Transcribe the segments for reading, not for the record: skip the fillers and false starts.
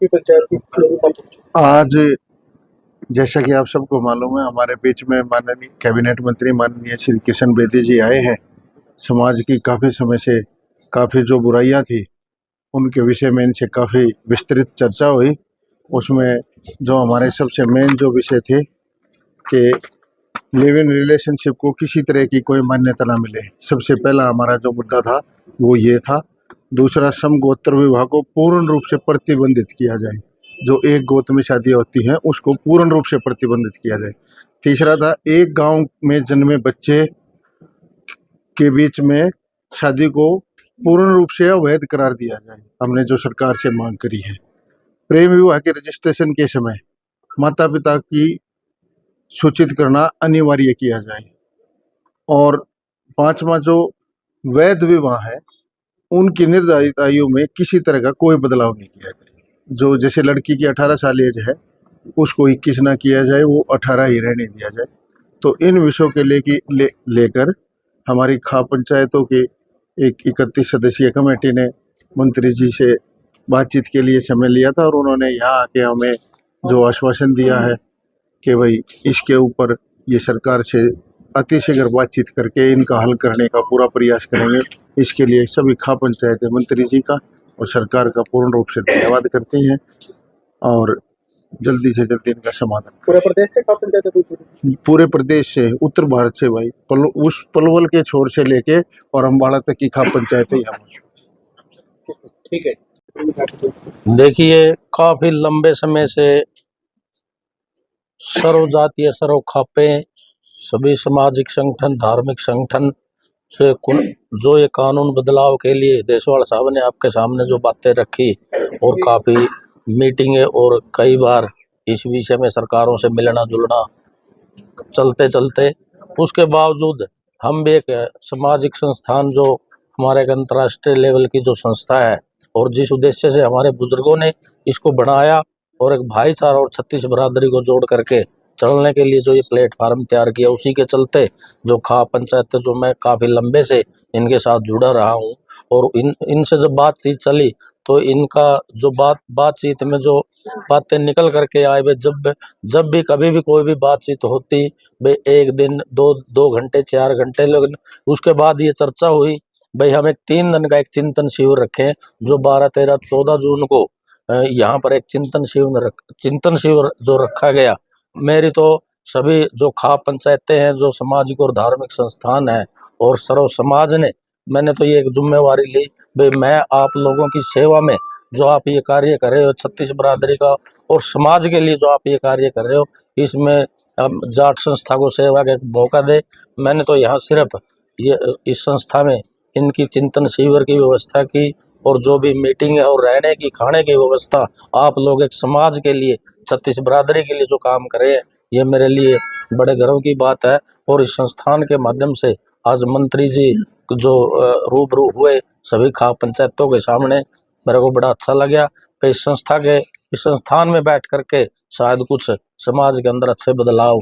आपकी पंचायत की मेरे साथ आज जैसा कि आप सबको मालूम है, हमारे बीच में माननीय कैबिनेट मंत्री माननीय श्री किशन बेदी जी आए हैं। समाज की काफ़ी समय से काफ़ी जो बुराइयां थी उनके विषय में इनसे काफ़ी विस्तृत चर्चा हुई। उसमें जो हमारे सबसे मेन जो विषय थे कि लिव इन रिलेशनशिप को किसी तरह की कोई मान्यता ना मिले, सबसे पहला हमारा जो मुद्दा था वो ये था। दूसरा, समगोत्र विवाह को पूर्ण रूप से प्रतिबंधित किया जाए, जो एक गोत में शादियां होती हैं उसको पूर्ण रूप से प्रतिबंधित किया जाए। तीसरा था, एक गांव में जन्मे बच्चे के बीच में शादी को पूर्ण रूप से अवैध करार दिया जाए। हमने जो सरकार से मांग करी है, प्रेम विवाह के रजिस्ट्रेशन के समय माता पिता की सूचित करना अनिवार्य किया जाए। और पांचवा, जो वैध विवाह है उनकी निर्धारित आयु में किसी तरह का कोई बदलाव नहीं किया जाए। जो जैसे लड़की की 18 साल एज है उसको 21 ना किया जाए, वो 18 ही रहने दिया जाए। तो इन विषयों के लेकर हमारी खाप पंचायतों की एक 31 सदस्यीय कमेटी ने मंत्री जी से बातचीत के लिए समय लिया था और उन्होंने यहाँ आके हमें जो आश्वासन दिया है कि भाई इसके ऊपर ये सरकार से अतिशीघ्र बातचीत करके इनका हल करने का पूरा प्रयास करेंगे। इसके लिए सभी खाप पंचायत मंत्री जी का और सरकार का पूर्ण रूप से धन्यवाद करते हैं और जल्दी से जल्दी इनका समाधान। पूरे प्रदेश से खाप पंचायत पूरे प्रदेश से, उत्तर भारत से भाई, उस पलवल के छोर से लेके और अम्बाड़ा तक की खाप पंचायत है। ठीक है। देखिए, काफी लंबे समय से सर्व जातीय सर्व खापे सभी सामाजिक संगठन धार्मिक संगठन से जो ये कानून बदलाव के लिए देशवाल साहब ने आपके सामने जो बातें रखी और काफी मीटिंगें और कई बार इस विषय में सरकारों से मिलना जुलना चलते चलते, उसके बावजूद हम भी एक सामाजिक संस्थान जो हमारे एक अंतर्राष्ट्रीय लेवल की जो संस्था है और जिस उद्देश्य से हमारे बुजुर्गों ने इसको बनाया और एक भाईचारा और छत्तीस बरादरी को जोड़ करके चलने के लिए जो ये प्लेटफार्म तैयार किया, उसी के चलते जो खाप पंचायत जो मैं काफ़ी लंबे से इनके साथ जुड़ा रहा हूँ और इनसे जब बातचीत चली तो इनका जो बातचीत में जो बातें निकल करके आए, वे जब भी कभी भी कोई भी बातचीत होती, वे एक दिन दो घंटे 4 घंटे, लेकिन उसके बाद ये चर्चा हुई भाई हम एक 3 दिन का एक चिंतन शिविर रखें, जो 12, 13, 14 जून को यहाँ पर एक चिंतन शिविर जो रखा गया। मेरी तो सभी जो खाप पंचायतें हैं, जो सामाजिक और धार्मिक संस्थान है और सर्व समाज ने, मैंने तो ये एक जिम्मेवारी ली भाई मैं आप लोगों की सेवा में जो आप ये कार्य कर रहे हो, छत्तीस बरादरी का और समाज के लिए जो आप ये कार्य कर रहे हो, इसमें जाट संस्था को सेवा का मौका दे। मैंने तो यहाँ सिर्फ ये इस संस्था में इनकी चिंतन शिविर की व्यवस्था की और जो भी मीटिंग है और रहने की खाने की व्यवस्था, आप लोग एक समाज के लिए छत्तीस बरादरी के लिए जो काम करे, ये मेरे लिए बड़े गर्व की बात है। और इस संस्थान के माध्यम से आज मंत्री जी जो रूबरू हुए सभी खाप पंचायतों के सामने, मेरे को बड़ा अच्छा लगा। तो इस संस्थान में बैठ करके शायद कुछ समाज के अंदर अच्छे बदलाव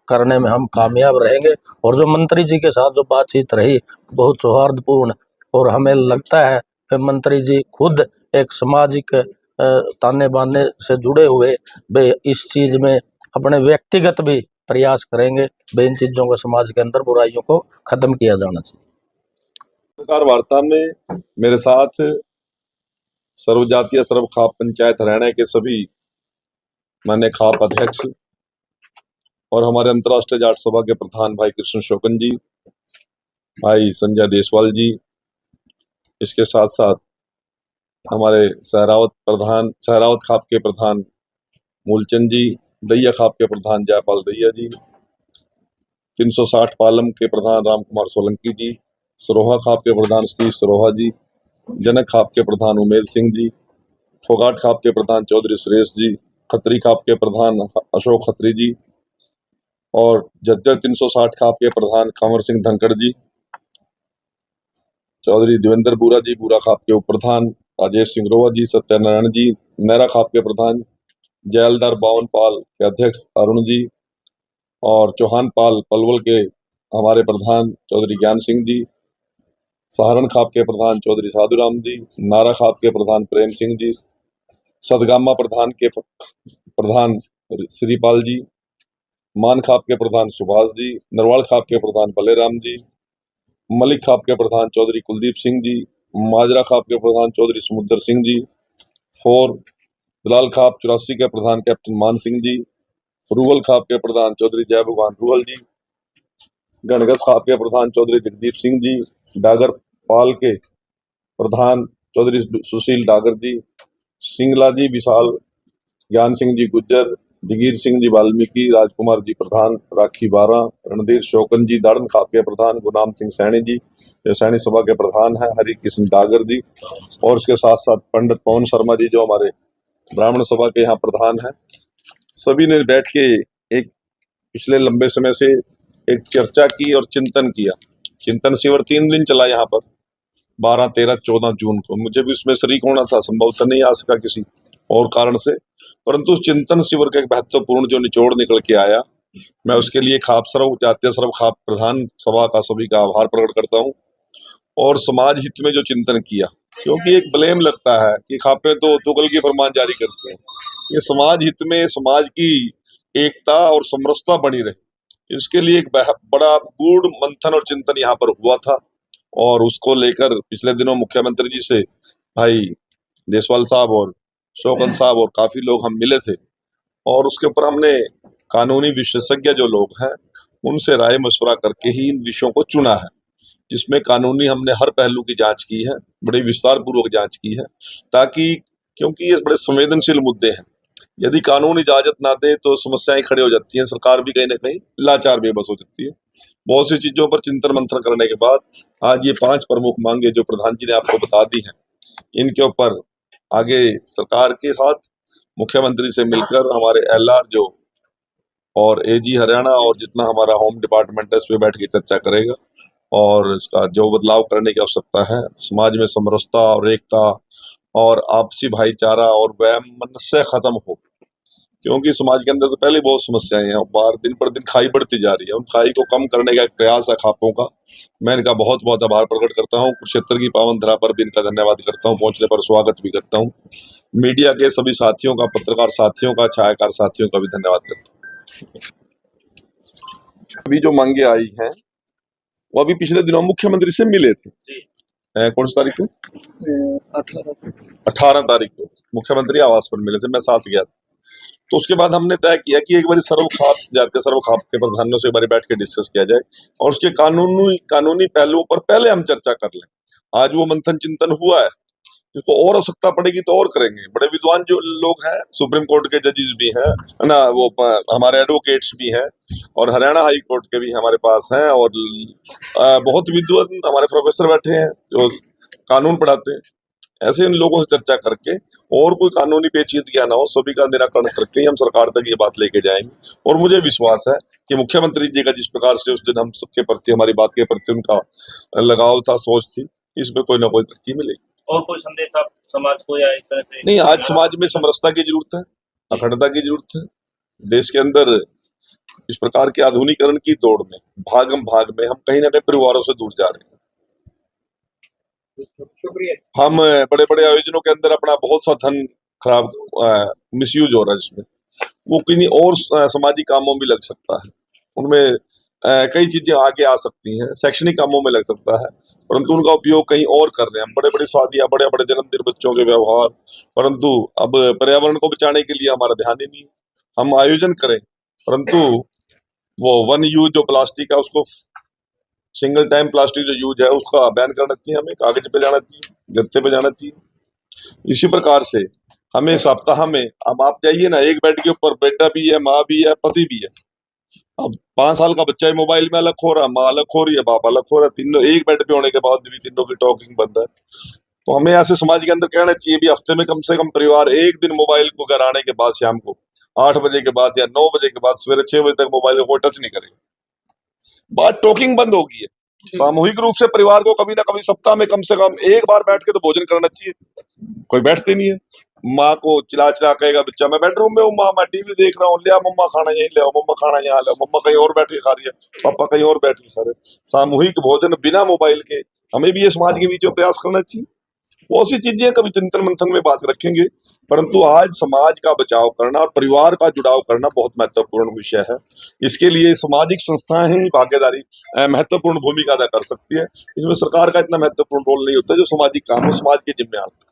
करने में हम कामयाब रहेंगे। और जो मंत्री जी के साथ जो बातचीत रही बहुत सौहार्दपूर्ण, और हमें लगता है कि मंत्री जी खुद एक सामाजिक ताने बाने से जुड़े हुए वे इस चीज में अपने व्यक्तिगत भी प्रयास करेंगे, वे इन चीजों को समाज के अंदर बुराइयों को खत्म किया जाना चाहिए। पत्रकार वार्ता में मेरे साथ सर्व जातीय सर्व खाप पंचायत हरियाणा के सभी मान्य खाप अध्यक्ष और हमारे अंतर्राष्ट्रीय जाट सभा के प्रधान भाई कृष्ण शोकन जी, भाई संजय देशवाल जी, इसके साथ साथ हमारे सहरावत खाप के प्रधान मूलचंद जी, दैया खाप के प्रधान जयपाल दैया जी, 360 पालम के प्रधान राम कुमार सोलंकी जी, सरोहा खाप के प्रधान सतीश सरोहा जी, जनक खाप के प्रधान उमेद सिंह जी, फोगाट खाप के प्रधान चौधरी सुरेश जी, खत्री खाप के प्रधान अशोक खत्री जी और झज्जर 360 खाप के प्रधान कंवर सिंह धनखड़ जी, चौधरी देवेंद्र बूरा जी बूरा खाप के उप प्रधान राजेश सिंह रोवा जी, सत्यनारायण जी नहरा खाप के प्रधान, जयलदार बावन पाल के अध्यक्ष अरुण जी और चौहान पाल पलवल के हमारे प्रधान चौधरी ज्ञान सिंह जी, सहारण खाप के प्रधान चौधरी साधुराम जी, नारा खाप के प्रधान प्रेम सिंह जी, सदगामा प्रधान के प्रधान श्रीपाल जी, मान खाप के प्रधान सुभाष जी, नरवाल खाप के प्रधान बलेराम जी, मलिक खाप के प्रधान चौधरी कुलदीप सिंह जी, माजरा खाप के प्रधान चौधरी समुद्र सिंह जी, 4 दलाल खाप 84 के प्रधान कैप्टन मान सिंह जी, रूवल खाप के प्रधान चौधरी जय भगवान रूवल जी, गणगस खाप के प्रधान चौधरी जगदीप सिंह जी, डागर पाल के प्रधान चौधरी सुशील डागर जी, सिंगला जी विशाल, ज्ञान सिंह जी गुज्जर, जगीर सिंह जी वाल्मीकि, राजकुमार जी प्रधान राखी 12, रणधीर शोकन जी दाड़न खाप के प्रधान, गुनाम सिंह सैनी जी जो सैनी सभा के प्रधान हैं, हरि कृष्ण डागर जी, और उसके साथ साथ पंडित पवन शर्मा जी जो हमारे ब्राह्मण सभा के यहाँ प्रधान हैं। सभी ने बैठ के एक पिछले लंबे समय से एक चर्चा की और चिंतन किया। चिंतन शिविर 3 दिन चला यहाँ पर, 12, 13, 14 जून को। मुझे भी उसमें शरीक होना था, संभवतः नहीं आ सका किसी और कारण से, परंतु उस चिंतन शिविर का एक महत्वपूर्ण जो निचोड़ निकल के आया, मैं उसके लिए खाप सर्व जातीय सर्व खाप प्रधान सभा का सभी का आभार प्रकट करता हूँ। और समाज हित में जो चिंतन किया, क्योंकि एक ब्लेम लगता है कि खापे तो तुगल की फरमान जारी करते हैं, ये समाज हित में समाज की एकता और समरसता बनी रहे, इसके लिए एक बड़ा गूढ़ मंथन और चिंतन यहाँ पर हुआ था। और उसको लेकर पिछले दिनों मुख्यमंत्री जी से भाई देसवाल साहब और शोकन साहब और काफी लोग हम मिले थे, और उसके ऊपर हमने कानूनी विशेषज्ञ जो लोग हैं उनसे राय मशवरा करके ही इन विषयों को चुना है, जिसमें कानूनी हमने हर पहलू की जांच की है, बड़ी विस्तार पूर्वक जांच की है, ताकि क्योंकि ये बड़े संवेदनशील मुद्दे हैं, यदि कानून इजाजत ना दे तो समस्याएं खड़ी हो जाती हैं, सरकार भी कहीं ना कहीं लाचार बेबस हो जाती है। बहुत सी चीजों पर चिंतन मंथन करने के बाद आज ये 5 प्रमुख मांगे जो प्रधान जी ने आपको बता दी हैं, इनके ऊपर आगे सरकार के साथ मुख्यमंत्री से मिलकर हमारे एलआर जो और एजी हरियाणा और जितना हमारा होम डिपार्टमेंट है, इस पे बैठ के चर्चा करेगा और इसका जो बदलाव करने की आवश्यकता है, समाज में समरसता और एकता और आपसी भाईचारा और वैमनस्य खत्म हो, क्योंकि समाज के अंदर तो पहले बहुत समस्याएं हैं और बाहर दिन पर दिन खाई बढ़ती जा रही है। उन खाई को कम करने का एक प्रयास है खापों का। मैं इनका बहुत बहुत आभार प्रकट करता हूँ। कुरुक्षेत्र की पावन धरा पर भी इनका धन्यवाद करता हूँ, पहुंचने पर स्वागत भी करता हूँ। मीडिया के सभी साथियों का, पत्रकार साथियों का, छायाकार साथियों का भी धन्यवाद करता हूँ। अभी जो मांगे आई हैं वो अभी पिछले दिनों मुख्यमंत्री से मिले थे। कौन सी तारीख को? 18 तारीख को मुख्यमंत्री आवास पर मिले थे, मैं साथ गया था। तो उसके बाद हमने तय किया कि एक बार सर्व खाप के प्रधानों से एक बार बैठ के डिस्कस किया जाए और उसके कानूनी पहलुओं पर पहले हम चर्चा कर लें। आज वो मंथन चिंतन हुआ है, इसको और आवश्यकता पड़ेगी तो और करेंगे। बड़े विद्वान जो लोग हैं, सुप्रीम कोर्ट के जजेस भी हैं ना, वो हमारे एडवोकेट्स भी हैं और हरियाणा हाई कोर्ट के भी हमारे पास हैं, और बहुत विद्वान हमारे प्रोफेसर बैठे हैं जो कानून पढ़ाते हैं। ऐसे इन लोगों से चर्चा करके और कोई कानूनी पेचीदगियां ना हो, सभी का निराकरण करके ही हम सरकार तक ये बात लेके जाएंगे। और मुझे विश्वास है कि मुख्यमंत्री जी का जिस प्रकार से उस दिन हम सबके प्रति, हमारी बात के प्रति उनका लगाव था, सोच थी, इसमें कोई ना कोई तरक्की मिलेगी। और कोई संदेश आप समाज को या इस तरह से? नहीं, आज समाज में समरसता की जरूरत है, अखंडता की जरूरत है। देश के अंदर इस प्रकार के आधुनिकीकरण की दौड़ में भागम भाग में हम कहीं ना कहीं परिवारों से दूर जा रहे हैं। हम बड़े बड़े आयोजनों के अंदर अपना बहुत सा धन खराब मिसयूज हो रहा है, जिसमें वो किन्हीं और सामाजिक कामों में लग सकता है, उनमें कई चीजें आगे आ सकती हैं, शैक्षणिक कामों में लग सकता है, परंतु उनका उपयोग कहीं और कर रहे हैं। हम बड़े बड़े शादियां, बड़े बड़े जन्मदिन, बच्चों के व्यवहार, परंतु अब पर्यावरण को बचाने के लिए हमारा ध्यान ही नहीं। हम आयोजन करें परंतु वो वन यूज जो प्लास्टिक है, उसको सिंगल टाइम प्लास्टिक जो यूज है उसका बैन करना चाहिए, हमें कागज पे जाना चाहिए, गत्ते पे जाना चाहिए। इसी प्रकार से हमें सप्ताह में, अब आप जाइए ना, एक बेड के ऊपर बेटा भी है, माँ भी है, पति भी है। अब 5 साल का बच्चा ही मोबाइल में अलग हो रहा है, माँ अलग हो रही है, बाप अलग हो रहा है, तीनों एक बेड पे होने के बाद भी तीनों की टॉकिंग बंद है। तो हमें ऐसे समाज के अंदर कहना चाहिए भी हफ्ते में कम से कम परिवार एक दिन मोबाइल को घर आने के बाद, शाम को 8 बजे के बाद या 9 बजे के बाद, सवेरे 6 बजे तक मोबाइल को टच नहीं करेगा। बात टॉकिंग बंद होगी है। सामूहिक रूप से परिवार को कभी ना कभी सप्ताह में कम से कम एक बार बैठ के तो भोजन करना चाहिए। कोई बैठते नहीं है, माँ को चिल्ला चिल्ला कहेगा बच्चा, मैं बेडरूम में हूँ माँ, मैं टीवी देख रहा हूँ, लिया मम्मा खाना यहीं ले आओ, मम्मा खाना यहाँ ले आओ, मम्मा कहीं और बैठ के खा रही है, पापा कहीं और बैठ के खा रहे। सामूहिक भोजन बिना मोबाइल के, हमें भी ये समाज के बीच में प्रयास करना चाहिए। बहुत सी चीजें कभी चिंतन मंथन में बात रखेंगे, परंतु आज समाज का बचाव करना और परिवार का जुड़ाव करना बहुत महत्वपूर्ण विषय है। इसके लिए सामाजिक संस्थाएं ही भागीदारी महत्वपूर्ण भूमिका अदा कर सकती है। इसमें सरकार का इतना महत्वपूर्ण रोल नहीं होता, जो सामाजिक काम है समाज के जिम्मे आता है।